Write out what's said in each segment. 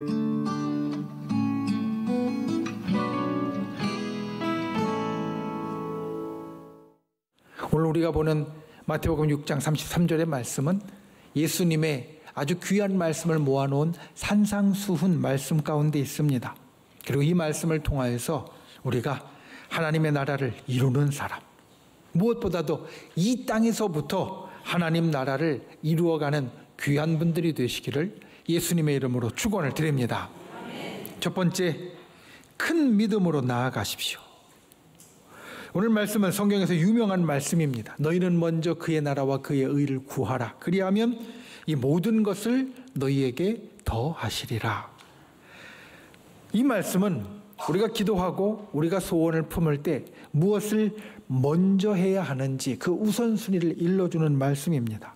오늘 우리가 보는 마태복음 6장 33절의 말씀은 예수님의 아주 귀한 말씀을 모아놓은 산상수훈 말씀 가운데 있습니다. 그리고 이 말씀을 통하여서 우리가 하나님의 나라를 이루는 사람, 무엇보다도 이 땅에서부터 하나님 나라를 이루어가는 귀한 분들이 되시기를 예수님의 이름으로 축원을 드립니다. 첫 번째, 큰 믿음으로 나아가십시오. 오늘 말씀은 성경에서 유명한 말씀입니다. 너희는 먼저 그의 나라와 그의 의를 구하라. 그리하면 이 모든 것을 너희에게 더하시리라. 이 말씀은 우리가 기도하고 우리가 소원을 품을 때 무엇을 먼저 해야 하는지 그 우선순위를 일러주는 말씀입니다.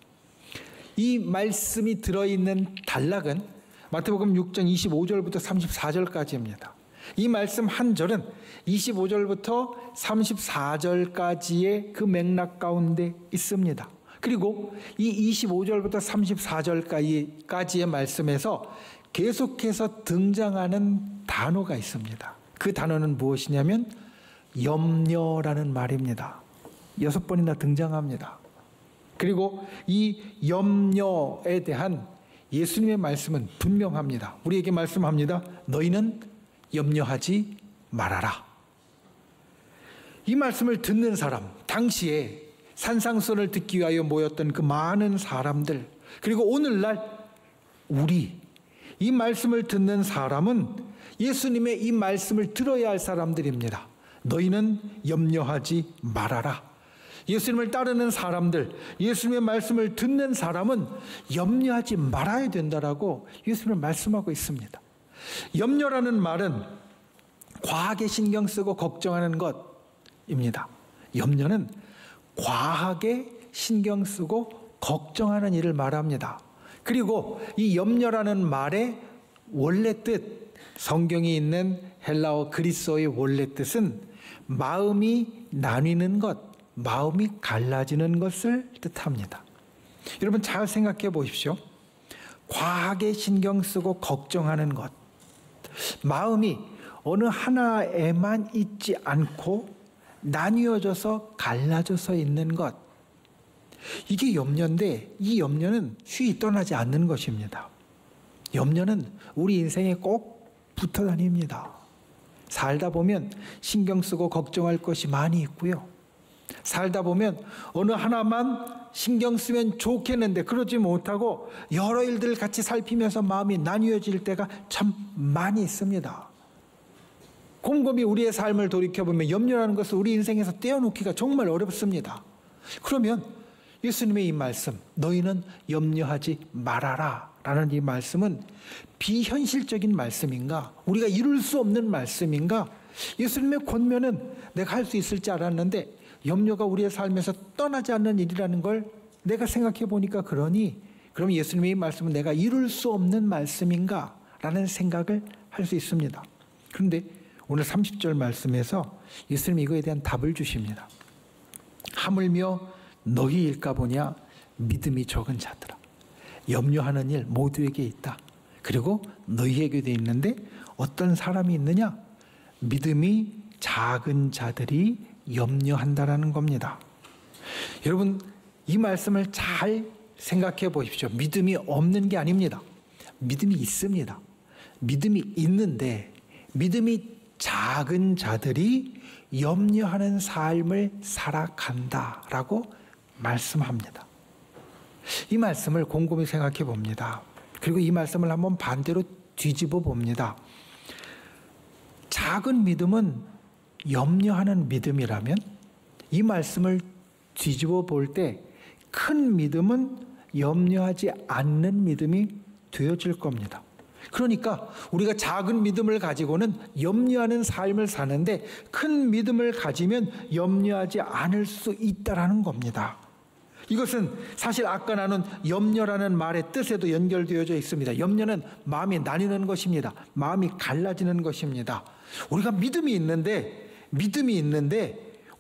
이 말씀이 들어있는 단락은 마태복음 6장 25절부터 34절까지입니다. 이 말씀 한 절은 25절부터 34절까지의 그 맥락 가운데 있습니다. 그리고 이 25절부터 34절까지의 말씀에서 계속해서 등장하는 단어가 있습니다. 그 단어는 무엇이냐면 염려라는 말입니다. 6번이나 등장합니다. 그리고 이 염려에 대한 예수님의 말씀은 분명합니다. 우리에게 말씀합니다. 너희는 염려하지 말아라. 이 말씀을 듣는 사람, 당시에 산상수훈을 듣기 위하여 모였던 그 많은 사람들, 그리고 오늘날 우리, 이 말씀을 듣는 사람은 예수님의 이 말씀을 들어야 할 사람들입니다. 너희는 염려하지 말아라. 예수님을 따르는 사람들, 예수님의 말씀을 듣는 사람은 염려하지 말아야 된다라고 예수님은 말씀하고 있습니다. 염려라는 말은 과하게 신경 쓰고 걱정하는 것입니다. 염려는 과하게 신경 쓰고 걱정하는 일을 말합니다. 그리고 이 염려라는 말의 원래 뜻, 성경이 있는 헬라어 그리스어의 원래 뜻은 마음이 나뉘는 것, 마음이 갈라지는 것을 뜻합니다. 여러분 잘 생각해 보십시오. 과하게 신경 쓰고 걱정하는 것, 마음이 어느 하나에만 있지 않고 나뉘어져서 갈라져서 있는 것, 이게 염려인데 이 염려는 쉬이 떠나지 않는 것입니다. 염려는 우리 인생에 꼭 붙어 다닙니다. 살다 보면 신경 쓰고 걱정할 것이 많이 있고요. 살다 보면 어느 하나만 신경 쓰면 좋겠는데 그러지 못하고 여러 일들을 같이 살피면서 마음이 나뉘어질 때가 참 많이 있습니다. 곰곰이 우리의 삶을 돌이켜보면 염려라는 것을 우리 인생에서 떼어놓기가 정말 어렵습니다. 그러면 예수님의 이 말씀, 너희는 염려하지 말아라 라는 이 말씀은 비현실적인 말씀인가? 우리가 이룰 수 없는 말씀인가? 예수님의 권면은 내가 할 수 있을 줄 알았는데 염려가 우리의 삶에서 떠나지 않는 일이라는 걸 내가 생각해 보니까 그러니 그럼 예수님의 이 말씀은 내가 이룰 수 없는 말씀인가? 라는 생각을 할 수 있습니다. 그런데 오늘 30절 말씀에서 예수님이 이거에 대한 답을 주십니다. 하물며 너희일까 보냐 믿음이 적은 자들아. 염려하는 일 모두에게 있다. 그리고 너희에게도 있는데 어떤 사람이 있느냐? 믿음이 작은 자들이 염려한다라는 겁니다. 여러분 이 말씀을 잘 생각해 보십시오. 믿음이 없는 게 아닙니다. 믿음이 있습니다. 믿음이 있는데 믿음이 작은 자들이 염려하는 삶을 살아간다라고 말씀합니다. 이 말씀을 곰곰이 생각해 봅니다. 그리고 이 말씀을 한번 반대로 뒤집어 봅니다. 작은 믿음은 염려하는 믿음이라면 이 말씀을 뒤집어 볼 때 큰 믿음은 염려하지 않는 믿음이 되어질 겁니다. 그러니까 우리가 작은 믿음을 가지고는 염려하는 삶을 사는데 큰 믿음을 가지면 염려하지 않을 수 있다라는 겁니다. 이것은 사실 아까 나눈 염려라는 말의 뜻에도 연결되어져 있습니다. 염려는 마음이 나뉘는 것입니다. 마음이 갈라지는 것입니다. 우리가 믿음이 있는데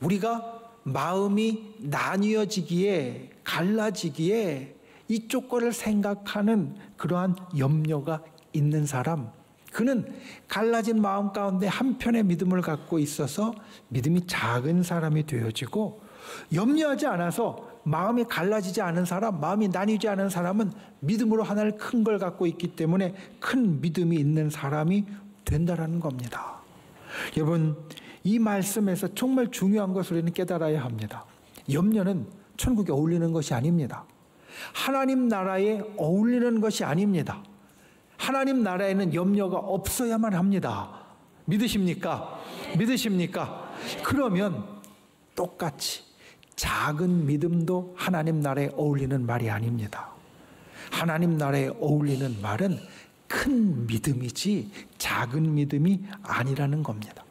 우리가 마음이 나뉘어지기에 갈라지기에 이쪽 거를 생각하는 그러한 염려가 있는 사람, 그는 갈라진 마음 가운데 한편의 믿음을 갖고 있어서 믿음이 작은 사람이 되어지고, 염려하지 않아서 마음이 갈라지지 않은 사람, 마음이 나뉘지 않은 사람은 믿음으로 하나를 큰 걸 갖고 있기 때문에 큰 믿음이 있는 사람이 된다라는 겁니다. 여러분, 이 말씀에서 정말 중요한 것을 우리는 깨달아야 합니다. 염려는 천국에 어울리는 것이 아닙니다. 하나님 나라에 어울리는 것이 아닙니다. 하나님 나라에는 염려가 없어야만 합니다. 믿으십니까? 믿으십니까? 그러면 똑같이 작은 믿음도 하나님 나라에 어울리는 말이 아닙니다. 하나님 나라에 어울리는 말은 큰 믿음이지 작은 믿음이 아니라는 겁니다.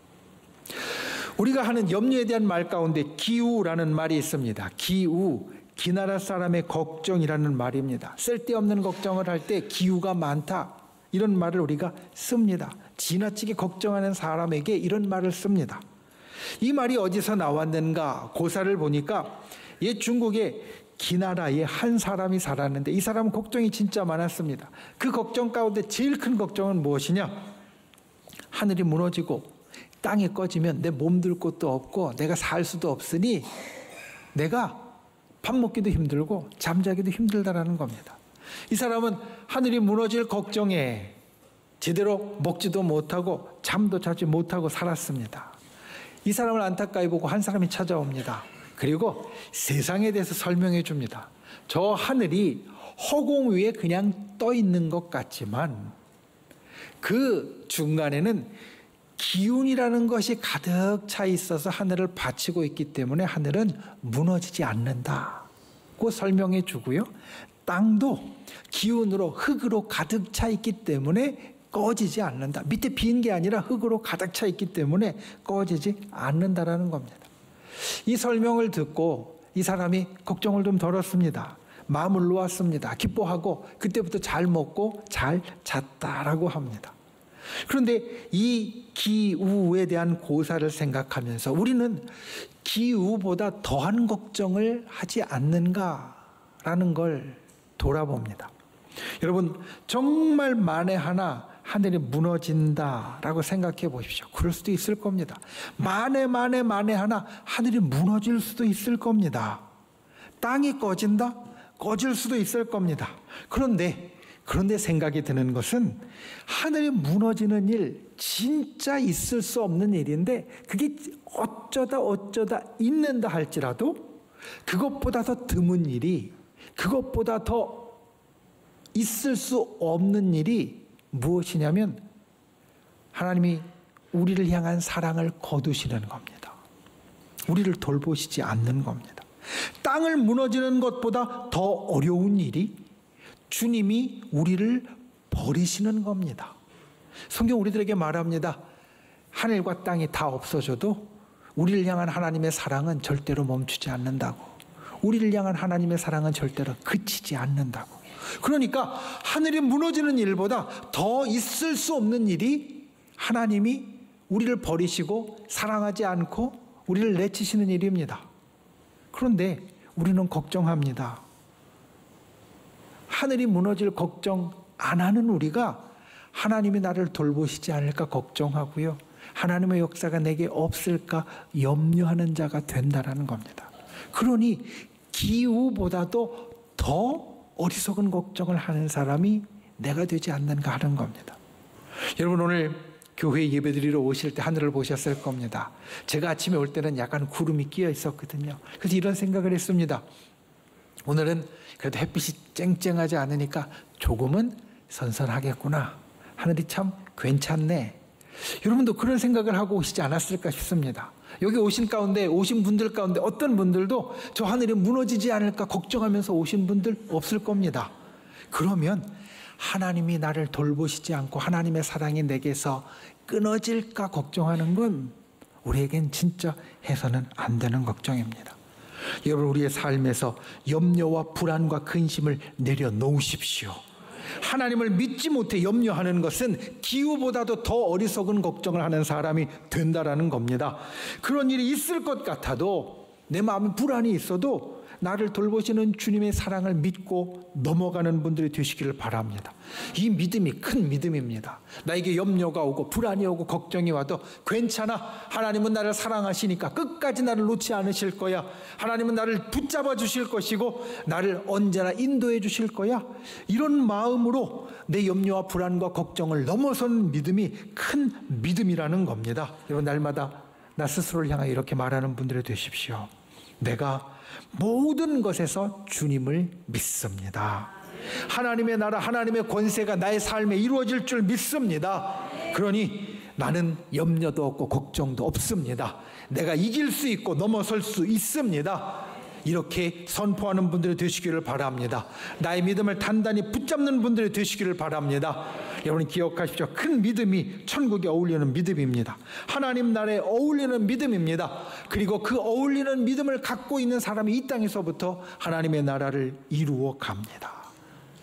우리가 하는 염려에 대한 말 가운데 기우라는 말이 있습니다. 기우, 기나라 사람의 걱정이라는 말입니다. 쓸데없는 걱정을 할 때 기우가 많다, 이런 말을 우리가 씁니다. 지나치게 걱정하는 사람에게 이런 말을 씁니다. 이 말이 어디서 나왔는가 고사를 보니까 옛 중국에 기나라에 한 사람이 살았는데 이 사람은 걱정이 진짜 많았습니다. 그 걱정 가운데 제일 큰 걱정은 무엇이냐? 하늘이 무너지고 땅이 꺼지면 내 몸둘 곳도 없고 내가 살 수도 없으니 내가 밥 먹기도 힘들고 잠자기도 힘들다라는 겁니다. 이 사람은 하늘이 무너질 걱정에 제대로 먹지도 못하고 잠도 자지 못하고 살았습니다. 이 사람을 안타까이 보고 한 사람이 찾아옵니다. 그리고 세상에 대해서 설명해 줍니다. 저 하늘이 허공 위에 그냥 떠 있는 것 같지만 그 중간에는 기운이라는 것이 가득 차 있어서 하늘을 받치고 있기 때문에 하늘은 무너지지 않는다고 설명해 주고요. 땅도 기운으로 흙으로 가득 차 있기 때문에 꺼지지 않는다. 밑에 빈 게 아니라 흙으로 가득 차 있기 때문에 꺼지지 않는다라는 겁니다. 이 설명을 듣고 이 사람이 걱정을 좀 덜었습니다. 마음을 놓았습니다. 기뻐하고 그때부터 잘 먹고 잘 잤다라고 합니다. 그런데 이 기우에 대한 고사를 생각하면서 우리는 기우보다 더한 걱정을 하지 않는가라는 걸 돌아봅니다. 여러분, 정말 만에 하나 하늘이 무너진다라고 생각해 보십시오. 그럴 수도 있을 겁니다. 만에 하나 하늘이 무너질 수도 있을 겁니다. 땅이 꺼진다? 꺼질 수도 있을 겁니다. 그런데 생각이 드는 것은 하늘이 무너지는 일 진짜 있을 수 없는 일인데 그게 어쩌다 있는다 할지라도 그것보다 더 드문 일이, 그것보다 더 있을 수 없는 일이 무엇이냐면 하나님이 우리를 향한 사랑을 거두시는 겁니다. 우리를 돌보시지 않는 겁니다. 땅을 무너지는 것보다 더 어려운 일이 주님이 우리를 버리시는 겁니다. 성경 우리들에게 말합니다. 하늘과 땅이 다 없어져도 우리를 향한 하나님의 사랑은 절대로 멈추지 않는다고. 우리를 향한 하나님의 사랑은 절대로 그치지 않는다고. 그러니까 하늘이 무너지는 일보다 더 있을 수 없는 일이 하나님이 우리를 버리시고 사랑하지 않고 우리를 내치시는 일입니다. 그런데 우리는 걱정합니다. 하늘이 무너질 걱정 안 하는 우리가 하나님이 나를 돌보시지 않을까 걱정하고요. 하나님의 역사가 내게 없을까 염려하는 자가 된다라는 겁니다. 그러니 기우보다도 더 어리석은 걱정을 하는 사람이 내가 되지 않는가 하는 겁니다. 여러분, 오늘 교회 예배드리러 오실 때 하늘을 보셨을 겁니다. 제가 아침에 올 때는 약간 구름이 끼어 있었거든요. 그래서 이런 생각을 했습니다. 오늘은 그래도 햇빛이 쨍쨍하지 않으니까 조금은 선선하겠구나. 하늘이 참 괜찮네. 여러분도 그런 생각을 하고 오시지 않았을까 싶습니다. 여기 오신 분들 가운데 어떤 분들도 저 하늘이 무너지지 않을까 걱정하면서 오신 분들 없을 겁니다. 그러면 하나님이 나를 돌보시지 않고 하나님의 사랑이 내게서 끊어질까 걱정하는 건 우리에겐 진짜 해서는 안 되는 걱정입니다. 여러분, 우리의 삶에서 염려와 불안과 근심을 내려놓으십시오. 하나님을 믿지 못해 염려하는 것은 기후보다도 더 어리석은 걱정을 하는 사람이 된다라는 겁니다. 그런 일이 있을 것 같아도 내 마음에 불안이 있어도 나를 돌보시는 주님의 사랑을 믿고 넘어가는 분들이 되시기를 바랍니다. 이 믿음이 큰 믿음입니다. 나에게 염려가 오고 불안이 오고 걱정이 와도 괜찮아. 하나님은 나를 사랑하시니까 끝까지 나를 놓지 않으실 거야. 하나님은 나를 붙잡아 주실 것이고 나를 언제나 인도해 주실 거야. 이런 마음으로 내 염려와 불안과 걱정을 넘어선 믿음이 큰 믿음이라는 겁니다. 여러분, 날마다 나 스스로를 향하여 이렇게 말하는 분들이 되십시오. 내가 모든 것에서 주님을 믿습니다. 하나님의 나라, 하나님의 권세가 나의 삶에 이루어질 줄 믿습니다. 그러니 나는 염려도 없고 걱정도 없습니다. 내가 이길 수 있고 넘어설 수 있습니다. 이렇게 선포하는 분들이 되시기를 바랍니다. 나의 믿음을 단단히 붙잡는 분들이 되시기를 바랍니다. 여러분, 기억하십시오. 큰 믿음이 천국에 어울리는 믿음입니다. 하나님 나라에 어울리는 믿음입니다. 그리고 그 어울리는 믿음을 갖고 있는 사람이 이 땅에서부터 하나님의 나라를 이루어 갑니다.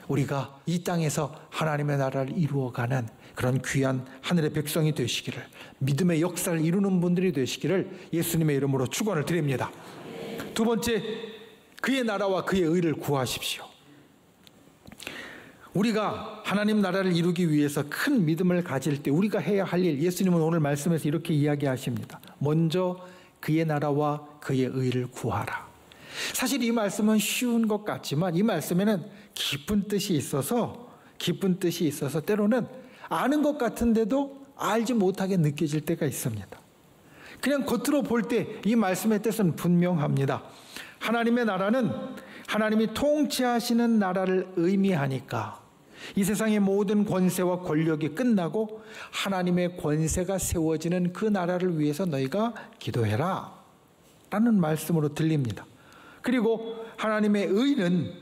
우리가 이 땅에서 하나님의 나라를 이루어가는 그런 귀한 하늘의 백성이 되시기를, 믿음의 역사를 이루는 분들이 되시기를 예수님의 이름으로 축원을 드립니다. 두 번째, 그의 나라와 그의 의를 구하십시오. 우리가 하나님 나라를 이루기 위해서 큰 믿음을 가질 때 우리가 해야 할 일, 예수님은 오늘 말씀에서 이렇게 이야기하십니다. 먼저 그의 나라와 그의 의를 구하라. 사실 이 말씀은 쉬운 것 같지만 이 말씀에는 깊은 뜻이 있어서 때로는 아는 것 같은데도 알지 못하게 느껴질 때가 있습니다. 그냥 겉으로 볼 때 이 말씀의 뜻은 분명합니다. 하나님의 나라는 하나님이 통치하시는 나라를 의미하니까 이 세상의 모든 권세와 권력이 끝나고 하나님의 권세가 세워지는 그 나라를 위해서 너희가 기도해라 라는 말씀으로 들립니다. 그리고 하나님의 의는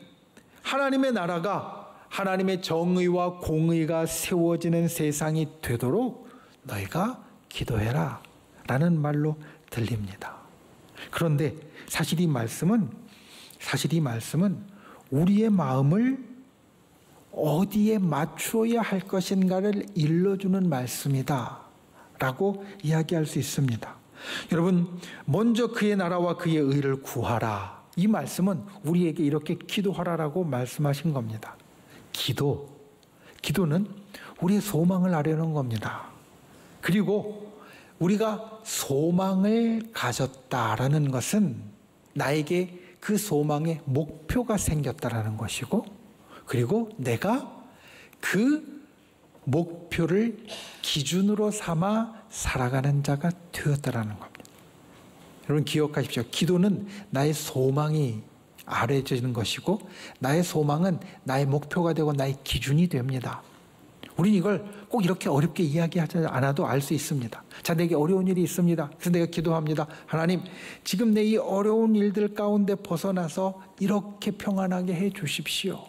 하나님의 나라가 하나님의 정의와 공의가 세워지는 세상이 되도록 너희가 기도해라 라는 말로 들립니다. 그런데 사실 이 말씀은 우리의 마음을 어디에 맞추어야 할 것인가를 일러주는 말씀이다 라고 이야기할 수 있습니다. 여러분, 먼저 그의 나라와 그의 의를 구하라. 이 말씀은 우리에게 이렇게 기도하라라고 말씀하신 겁니다. 기도는 우리의 소망을 아뢰는 겁니다. 그리고 우리가 소망을 가졌다라는 것은 나에게 그 소망의 목표가 생겼다라는 것이고, 그리고 내가 그 목표를 기준으로 삼아 살아가는 자가 되었다라는 겁니다. 여러분, 기억하십시오. 기도는 나의 소망이 아뢰어지는 것이고 나의 소망은 나의 목표가 되고 나의 기준이 됩니다. 우리는 이걸 꼭 이렇게 어렵게 이야기하지 않아도 알 수 있습니다. 자, 내게 어려운 일이 있습니다. 그래서 내가 기도합니다. 하나님, 지금 내 이 어려운 일들 가운데 벗어나서 이렇게 평안하게 해 주십시오.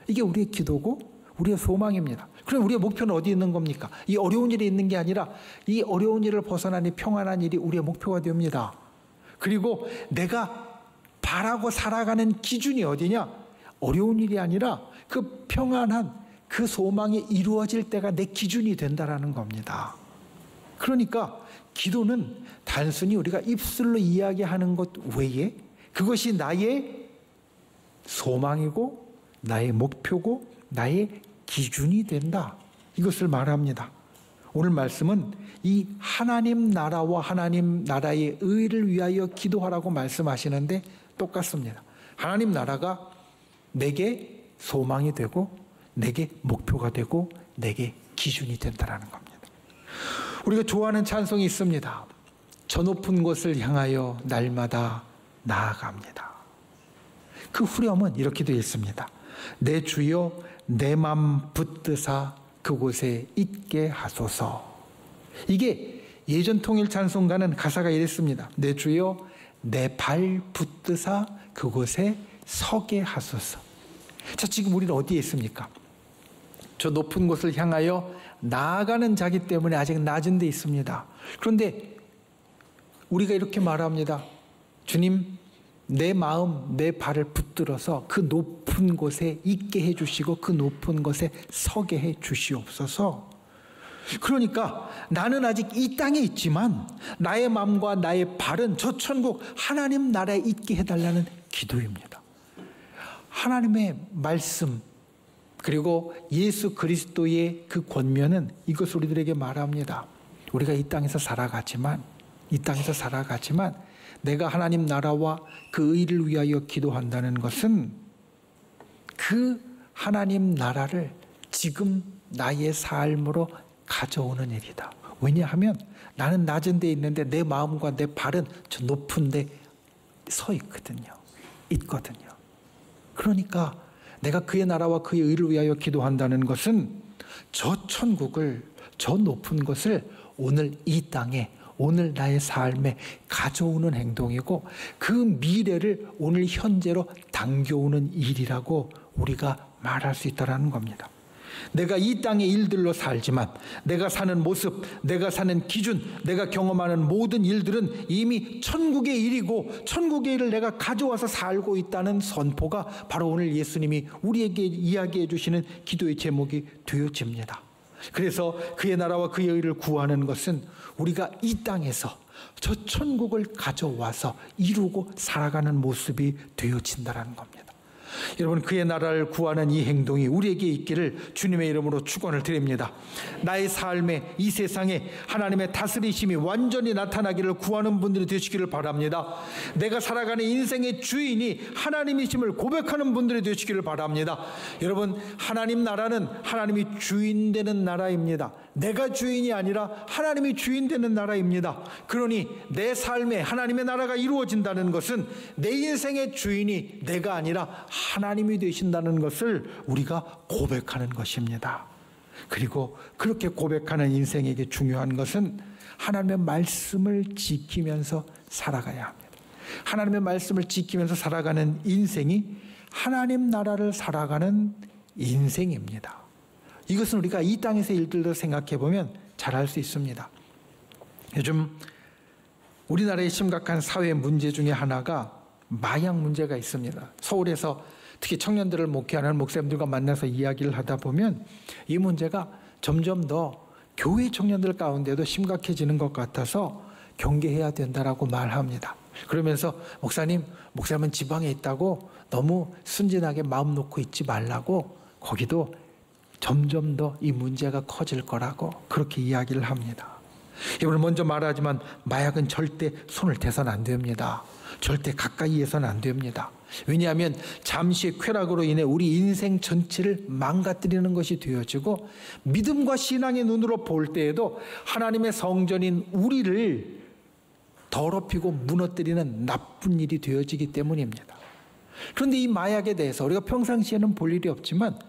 이게 우리의 기도고 우리의 소망입니다. 그럼 우리의 목표는 어디 있는 겁니까? 이 어려운 일이 있는 게 아니라 이 어려운 일을 벗어나니 평안한 일이 우리의 목표가 됩니다. 그리고 내가 바라고 살아가는 기준이 어디냐? 어려운 일이 아니라 그 평안한 그 소망이 이루어질 때가 내 기준이 된다라는 겁니다. 그러니까 기도는 단순히 우리가 입술로 이야기하는 것 외에 그것이 나의 소망이고 나의 목표고 나의 기준이 된다. 이것을 말합니다. 오늘 말씀은 이 하나님 나라와 하나님 나라의 의를 위하여 기도하라고 말씀하시는데 똑같습니다. 하나님 나라가 내게 소망이 되고 내게 목표가 되고 내게 기준이 된다는 겁니다. 우리가 좋아하는 찬송이 있습니다. 저 높은 곳을 향하여 날마다 나아갑니다. 그 후렴은 이렇게 되어 있습니다. 내 주여 내 맘 붙드사 그곳에 있게 하소서. 이게 예전 통일 찬송가는 가사가 이랬습니다. 내 주여 내 발 붙드사 그곳에 서게 하소서. 자, 지금 우리는 어디에 있습니까? 저 높은 곳을 향하여 나아가는 자기 때문에 아직 낮은 데 있습니다. 그런데 우리가 이렇게 말합니다. 주님, 내 마음, 내 발을 붙들어서 그 높은 곳에 있게 해주시고 그 높은 곳에 서게 해주시옵소서. 그러니까 나는 아직 이 땅에 있지만 나의 마음과 나의 발은 저 천국 하나님 나라에 있게 해달라는 기도입니다. 하나님의 말씀 그리고 예수 그리스도의 그 권면은 이것을 우리들에게 말합니다. 우리가 이 땅에서 살아가지만 내가 하나님 나라와 그 의를 위하여 기도한다는 것은 그 하나님 나라를 지금 나의 삶으로 가져오는 일이다. 왜냐하면 나는 낮은 데 있는데 내 마음과 내 발은 저 높은 데 서 있거든요. 그러니까 내가 그의 나라와 그의 의를 위하여 기도한다는 것은 저 천국을, 저 높은 것을 오늘 이 땅에, 오늘 나의 삶에 가져오는 행동이고 그 미래를 오늘 현재로 당겨오는 일이라고 우리가 말할 수 있다는 겁니다. 내가 이 땅의 일들로 살지만 내가 사는 모습, 내가 사는 기준, 내가 경험하는 모든 일들은 이미 천국의 일이고 천국의 일을 내가 가져와서 살고 있다는 선포가 바로 오늘 예수님이 우리에게 이야기해 주시는 기도의 제목이 되어집니다. 그래서 그의 나라와 그의 의를 구하는 것은 우리가 이 땅에서 저 천국을 가져와서 이루고 살아가는 모습이 되어진다는 겁니다. 여러분, 그의 나라를 구하는 이 행동이 우리에게 있기를 주님의 이름으로 축원을 드립니다. 나의 삶에, 이 세상에 하나님의 다스리심이 완전히 나타나기를 구하는 분들이 되시기를 바랍니다. 내가 살아가는 인생의 주인이 하나님이심을 고백하는 분들이 되시기를 바랍니다. 여러분, 하나님 나라는 하나님이 주인 되는 나라입니다. 내가 주인이 아니라 하나님이 주인 되는 나라입니다. 그러니 내 삶에 하나님의 나라가 이루어진다는 것은 내 인생의 주인이 내가 아니라 하나님이 되신다는 것을 우리가 고백하는 것입니다. 그리고 그렇게 고백하는 인생에게 중요한 것은 하나님의 말씀을 지키면서 살아가야 합니다. 하나님의 말씀을 지키면서 살아가는 인생이 하나님 나라를 살아가는 인생입니다. 이것은 우리가 이 땅에서 일들도 생각해 보면 잘 알 수 있습니다. 요즘 우리나라의 심각한 사회 문제 중에 하나가 마약 문제가 있습니다. 서울에서 특히 청년들을 목회하는 목사님들과 만나서 이야기를 하다 보면 이 문제가 점점 더 교회 청년들 가운데도 심각해지는 것 같아서 경계해야 된다라고 말합니다. 그러면서 목사님은 지방에 있다고 너무 순진하게 마음 놓고 있지 말라고, 거기도 점점 더 이 문제가 커질 거라고 그렇게 이야기를 합니다. 이걸 먼저 말하지만 마약은 절대 손을 대서는 안 됩니다. 절대 가까이 해서는 안 됩니다. 왜냐하면 잠시의 쾌락으로 인해 우리 인생 전체를 망가뜨리는 것이 되어지고 믿음과 신앙의 눈으로 볼 때에도 하나님의 성전인 우리를 더럽히고 무너뜨리는 나쁜 일이 되어지기 때문입니다. 그런데 이 마약에 대해서 우리가 평상시에는 볼 일이 없지만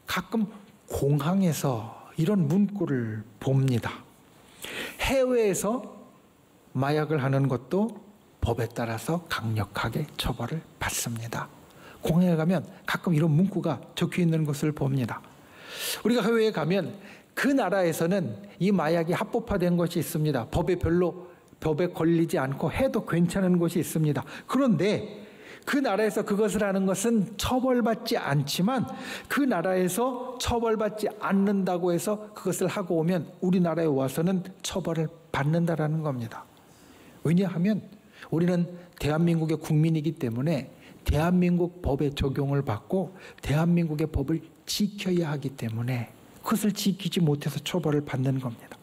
가끔 공항에서 이런 문구를 봅니다. 해외에서 마약을 하는 것도 법에 따라서 강력하게 처벌을 받습니다. 공항에 가면 가끔 이런 문구가 적혀 있는 것을 봅니다. 우리가 해외에 가면 그 나라에서는 이 마약이 합법화된 것이 있습니다. 법에 걸리지 않고 해도 괜찮은 것이 있습니다. 그런데 그 나라에서 그것을 하는 것은 처벌받지 않지만 그 나라에서 처벌받지 않는다고 해서 그것을 하고 오면 우리나라에 와서는 처벌을 받는다라는 겁니다. 왜냐하면 우리는 대한민국의 국민이기 때문에 대한민국 법의 적용을 받고 대한민국의 법을 지켜야 하기 때문에 그것을 지키지 못해서 처벌을 받는 겁니다.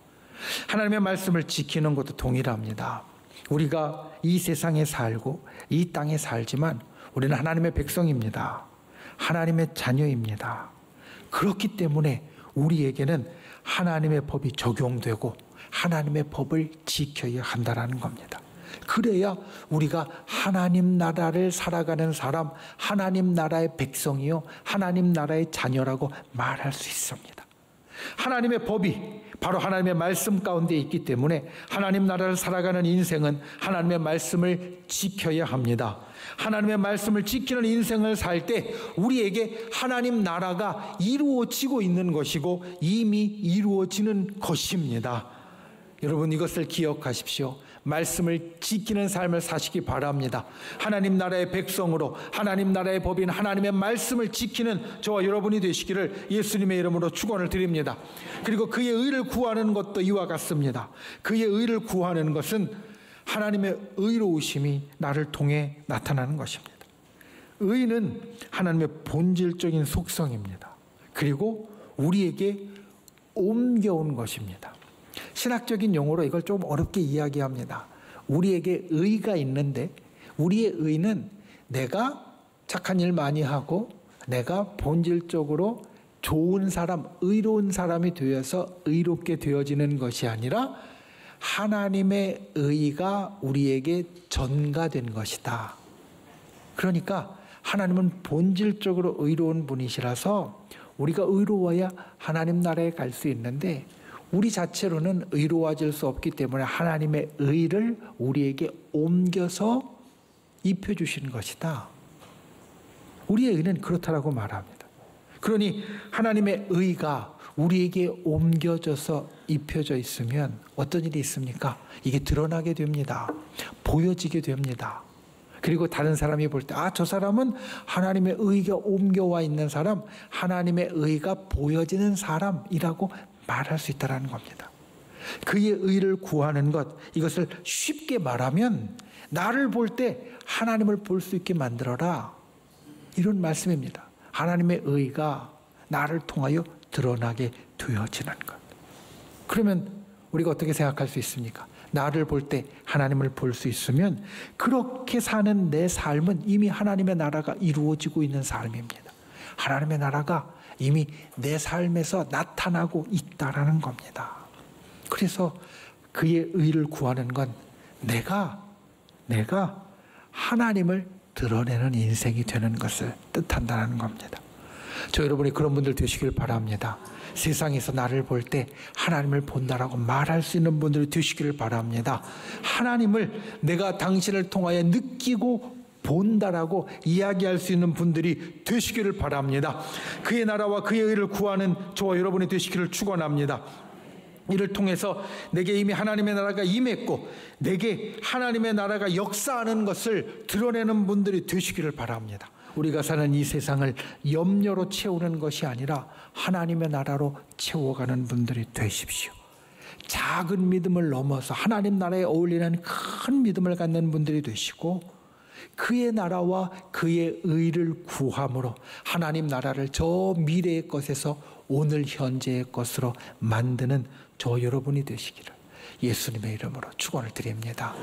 하나님의 말씀을 지키는 것도 동일합니다. 우리가 이 세상에 살고 이 땅에 살지만 우리는 하나님의 백성입니다. 하나님의 자녀입니다. 그렇기 때문에 우리에게는 하나님의 법이 적용되고 하나님의 법을 지켜야 한다는 겁니다. 그래야 우리가 하나님 나라를 살아가는 사람, 하나님 나라의 백성이요, 하나님 나라의 자녀라고 말할 수 있습니다. 하나님의 법이 바로 하나님의 말씀 가운데 있기 때문에 하나님 나라를 살아가는 인생은 하나님의 말씀을 지켜야 합니다. 하나님의 말씀을 지키는 인생을 살 때 우리에게 하나님 나라가 이루어지고 있는 것이고 이미 이루어지는 것입니다. 여러분, 이것을 기억하십시오. 말씀을 지키는 삶을 사시기 바랍니다. 하나님 나라의 백성으로 하나님 나라의 법인 하나님의 말씀을 지키는 저와 여러분이 되시기를 예수님의 이름으로 축원을 드립니다. 그리고 그의 의를 구하는 것도 이와 같습니다. 그의 의를 구하는 것은 하나님의 의로우심이 나를 통해 나타나는 것입니다. 의는 하나님의 본질적인 속성입니다. 그리고 우리에게 옮겨온 것입니다. 신학적인 용어로 이걸 좀 어렵게 이야기합니다. 우리에게 의가 있는데 우리의 의는 내가 착한 일 많이 하고 내가 본질적으로 좋은 사람, 의로운 사람이 되어서 의롭게 되어지는 것이 아니라 하나님의 의가 우리에게 전가된 것이다. 그러니까 하나님은 본질적으로 의로운 분이시라서 우리가 의로워야 하나님 나라에 갈 수 있는데 우리 자체로는 의로워질 수 없기 때문에 하나님의 의를 우리에게 옮겨서 입혀주신 것이다. 우리의 의는 그렇다라고 말합니다. 그러니 하나님의 의가 우리에게 옮겨져서 입혀져 있으면 어떤 일이 있습니까? 이게 드러나게 됩니다. 보여지게 됩니다. 그리고 다른 사람이 볼 때 저 사람은 하나님의 의가 옮겨와 있는 사람, 하나님의 의가 보여지는 사람이라고 말할 수 있다는 겁니다. 그의 의를 구하는 것, 이것을 쉽게 말하면 나를 볼 때 하나님을 볼 수 있게 만들어라, 이런 말씀입니다. 하나님의 의가 나를 통하여 드러나게 되어지는 것. 그러면 우리가 어떻게 생각할 수 있습니까? 나를 볼 때 하나님을 볼 수 있으면 그렇게 사는 내 삶은 이미 하나님의 나라가 이루어지고 있는 삶입니다. 하나님의 나라가 이미 내 삶에서 나타나고 있다라는 겁니다. 그래서 그의 의를 구하는 건 내가 하나님을 드러내는 인생이 되는 것을 뜻한다는 겁니다. 저 여러분이 그런 분들 되시길 바랍니다. 세상에서 나를 볼 때 하나님을 본다라고 말할 수 있는 분들이 되시기를 바랍니다. 하나님을 내가 당신을 통하여 느끼고 본다라고 이야기할 수 있는 분들이 되시기를 바랍니다. 그의 나라와 그의 의를 구하는 저와 여러분이 되시기를 축원합니다. 이를 통해서 내게 이미 하나님의 나라가 임했고 내게 하나님의 나라가 역사하는 것을 드러내는 분들이 되시기를 바랍니다. 우리가 사는 이 세상을 염려로 채우는 것이 아니라 하나님의 나라로 채워가는 분들이 되십시오. 작은 믿음을 넘어서 하나님 나라에 어울리는 큰 믿음을 갖는 분들이 되시고 그의 나라와 그의 의를 구함으로 하나님 나라를 저 미래의 것에서 오늘 현재의 것으로 만드는 저 여러분이 되시기를 예수님의 이름으로 축원을 드립니다.